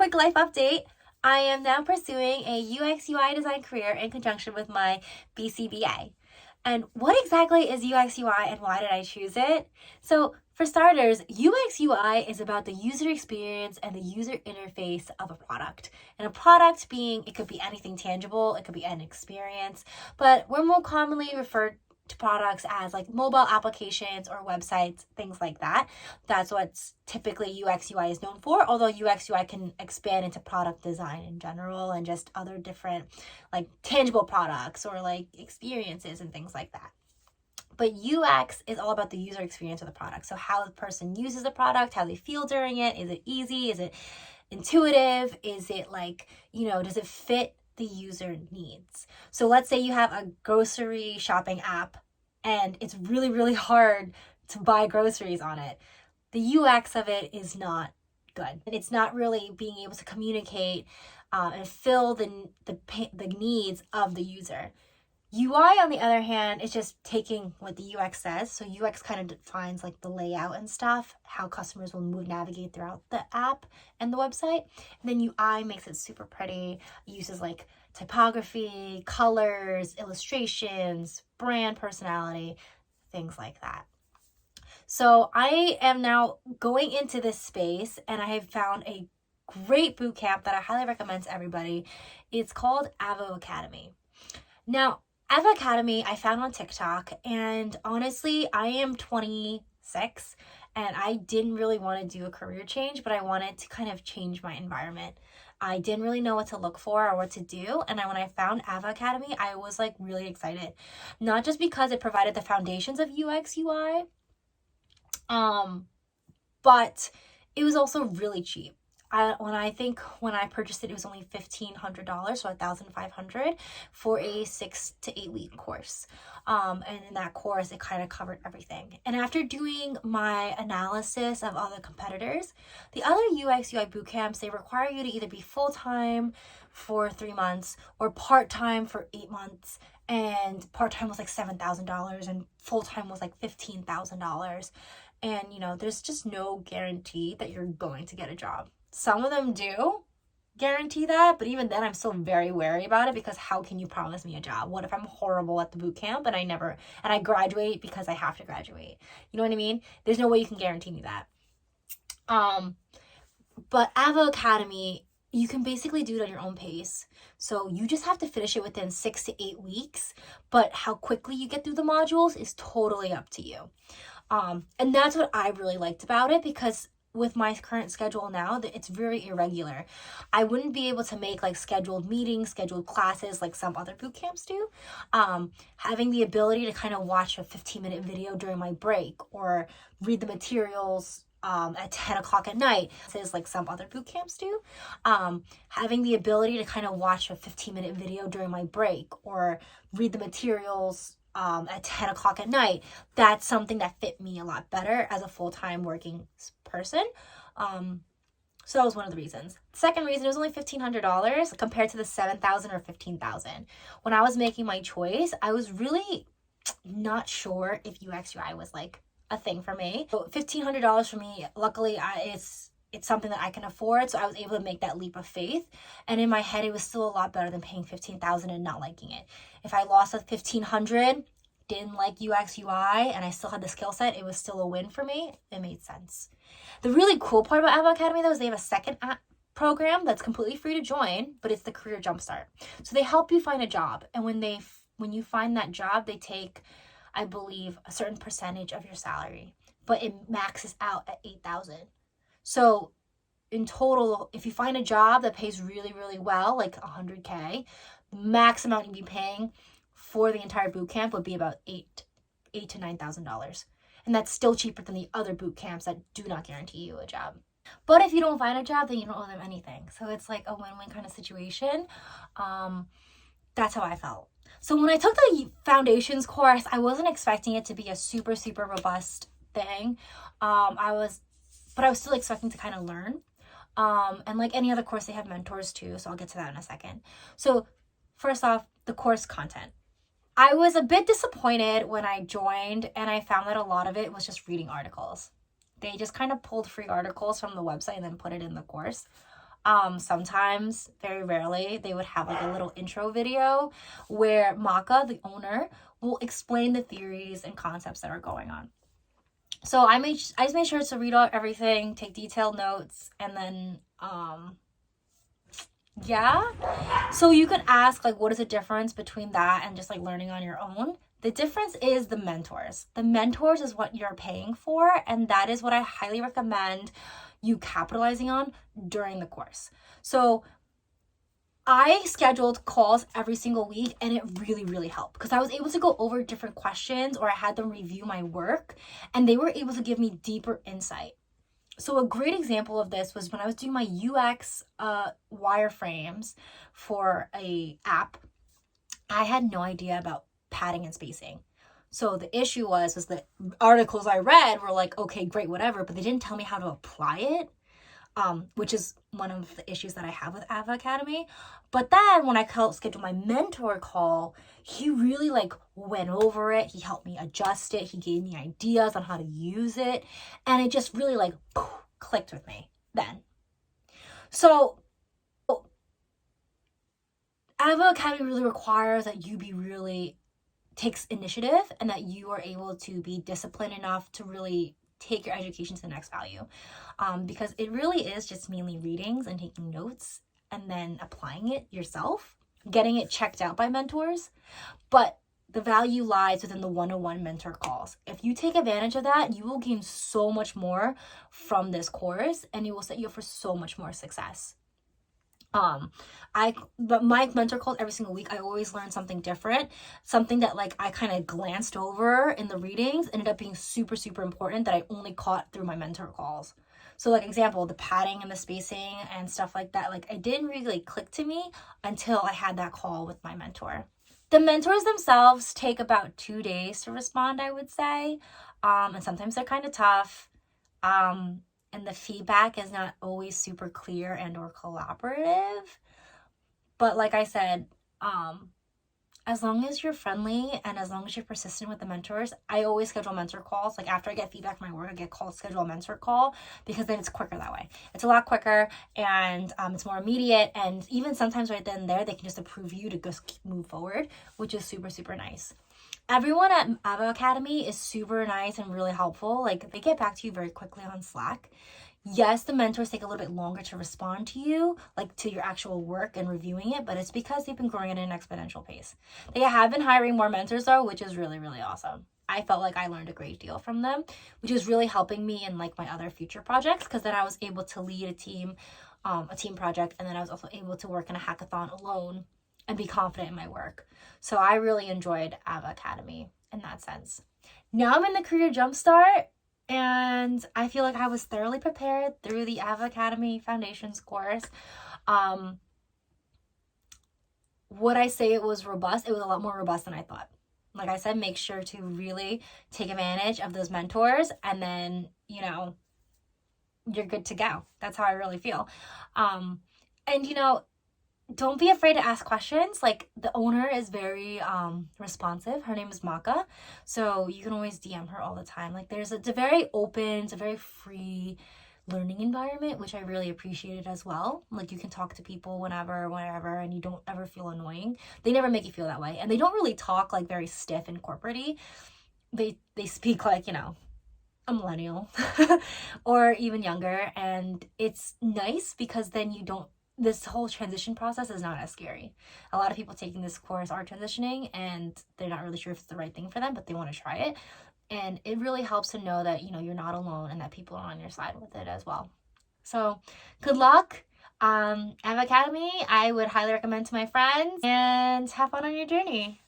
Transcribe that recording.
quick life update. I am now pursuing a UX UI design career in conjunction with my BCBA. And what exactly is UX UI and why did I choose it? So for starters, UX UI is about the user experience and the user interface of a product. And a product being, it could be anything tangible, it could be an experience, but we're more commonly referred to products as like mobile applications or websites, things like that. That's what's typically UX UI is known for, although UX UI can expand into product design in general and just other different like tangible products or like experiences and things like that. But UX is all about the user experience of the product. So how the person uses the product, how they feel during it. Is it easy? Is it intuitive? Is it like, does it fit the user needs? So let's say you have a grocery shopping app and it's really, really hard to buy groceries on it. The UX of it is not good. It's not really being able to communicate and fill the needs of the user. UI, on the other hand, is just taking what the UX says. So UX kind of defines like the layout and stuff, how customers will navigate throughout the app and the website. And then UI makes it super pretty. It uses like typography, colors, illustrations, brand personality, things like that. So I am now going into this space and I have found a great bootcamp that I highly recommend to everybody. It's called Avocademy. Now, Avocademy I found on TikTok, and honestly, I am 26 and I didn't really want to do a career change, but I wanted to kind of change my environment. I didn't really know what to look for or what to do, and when I found Avocademy, I was like really excited. Not just because it provided the foundations of UX UI, but it was also really cheap. When I purchased it was only $1,500, so $1,500 for a 6 to 8 week course. And in that course, it kind of covered everything. And after doing my analysis of other competitors, the other UX UI bootcamps, they require you to either be full-time for 3 months or part-time for 8 months. And part-time was like $7,000 and full-time was like $15,000. And, there's just no guarantee that you're going to get a job. Some of them do guarantee that, but even then I'm still very wary about it because how can you promise me a job? What if I'm horrible at the boot camp and I graduate because I have to graduate? You know what I mean? There's no way you can guarantee me that. But Avocademy, you can basically do it at your own pace. So you just have to finish it within 6 to 8 weeks, but how quickly you get through the modules is totally up to you. And that's what I really liked about it, because with my current schedule now, it's very irregular. I wouldn't be able to make like scheduled meetings, scheduled classes like some other boot camps do. Having the ability to kind of watch a 15-minute video during my break or read the materials at 10 o'clock at night, is like some other boot camps do. Having the ability to kind of watch a 15-minute video during my break or read the materials at 10 o'clock at night, that's something that fit me a lot better as a full-time working person. So that was one of the reasons. The second reason, it was only $1,500 compared to the $7,000 or $15,000. When I was making my choice, I was really not sure if UX UI was like a thing for me. So $1,500 for me, luckily, it's something that I can afford, so I was able to make that leap of faith. And in my head, it was still a lot better than paying $15,000 and not liking it. If I lost at $1,500, didn't like UX UI, and I still had the skill set, it was still a win for me. It made sense. The really cool part about Avocademy, though, is they have a second program that's completely free to join, but it's the Career Jumpstart. So they help you find a job, and when you find that job, they take, I believe, a certain percentage of your salary, but it maxes out at $8,000. So in total, if you find a job that pays really, really well, like $100K, the max amount you'd be paying for the entire boot camp would be about $8,000 to $9,000. And that's still cheaper than the other boot camps that do not guarantee you a job. But if you don't find a job, then you don't owe them anything. So it's like a win-win kind of situation. That's how I felt. So when I took the foundations course, I wasn't expecting it to be a super, super robust thing. I was still expecting to kind of learn. And like any other course, they have mentors too, so I'll get to that in a second. So first off, the course content. I was a bit disappointed when I joined and I found that a lot of it was just reading articles. They just kind of pulled free articles from the website and then put it in the course. Sometimes, very rarely, they would have like a little intro video where Maka, the owner, will explain the theories and concepts that are going on. So I just made sure to read out everything, take detailed notes, and then yeah. So you could ask, like, what is the difference between that and just like learning on your own? The difference is the mentors. The mentors is what you're paying for, and that is what I highly recommend you capitalizing on during the course. So I scheduled calls every single week, and it really, really helped because I was able to go over different questions, or I had them review my work, and they were able to give me deeper insight. So a great example of this was when I was doing my UX wireframes for a app. I had no idea about padding and spacing. So the issue was the articles I read were like, okay, great, whatever, but they didn't tell me how to apply it, which is one of the issues that I have with Avocademy. But then when I scheduled my mentor call, he really like went over it. He helped me adjust it. He gave me ideas on how to use it. And it just really like clicked with me then. So Avocademy really requires that you be really takes initiative and that you are able to be disciplined enough to really take your education to the next value, because it really is just mainly readings and taking notes and then applying it yourself, getting it checked out by mentors. But the value lies within the one-on-one mentor calls. If you take advantage of that, you will gain so much more from this course, and it will set you up for so much more success. But my mentor calls every single week, I always learn something different, something that like I kind of glanced over in the readings ended up being super, super important that I only caught through my mentor calls. So like example, the padding and the spacing and stuff like that, like it didn't really click to me until I had that call with my mentor. The mentors themselves take about 2 days to respond, I would say. And sometimes they're kind of tough. And the feedback is not always super clear and or collaborative. But like I said, as long as you're friendly and as long as you're persistent with the mentors, I always schedule mentor calls. Like after I get feedback from my work, I get called, schedule a mentor call, because then it's quicker that way. It's a lot quicker, and it's more immediate. And even sometimes right then and there, they can just approve you to just move forward, which is super, super nice. Everyone at Avocademy is super nice and really helpful. Like they get back to you very quickly on Slack. Yes, the mentors take a little bit longer to respond to you, like to your actual work and reviewing it, but it's because they've been growing at an exponential pace. They have been hiring more mentors though, which is really, really awesome. I felt like I learned a great deal from them, which is really helping me in like my other future projects, because then I was able to lead a team project, and then I was also able to work in a hackathon alone and be confident in my work. So I really enjoyed Avocademy in that sense. Now I'm in the Career Jumpstart, and I feel like I was thoroughly prepared through the Avocademy Foundations course. Would I say it was robust? It was a lot more robust than I thought. Like I said, make sure to really take advantage of those mentors, and then, you're good to go. That's how I really feel. And, don't be afraid to ask questions. Like the owner is very responsive. Her name is Maka. So you can always DM her all the time. Like it's a very open, it's a very free learning environment, which I really appreciated as well. Like you can talk to people whenever, and you don't ever feel annoying. They never make you feel that way. And they don't really talk like very stiff and corporate-y. They speak like, a millennial or even younger. And it's nice because then this whole transition process is not as scary. A lot of people taking this course are transitioning and they're not really sure if it's the right thing for them, but they want to try it. And it really helps to know that, you're not alone and that people are on your side with it as well. So good luck. Avocademy, I would highly recommend to my friends, and have fun on your journey.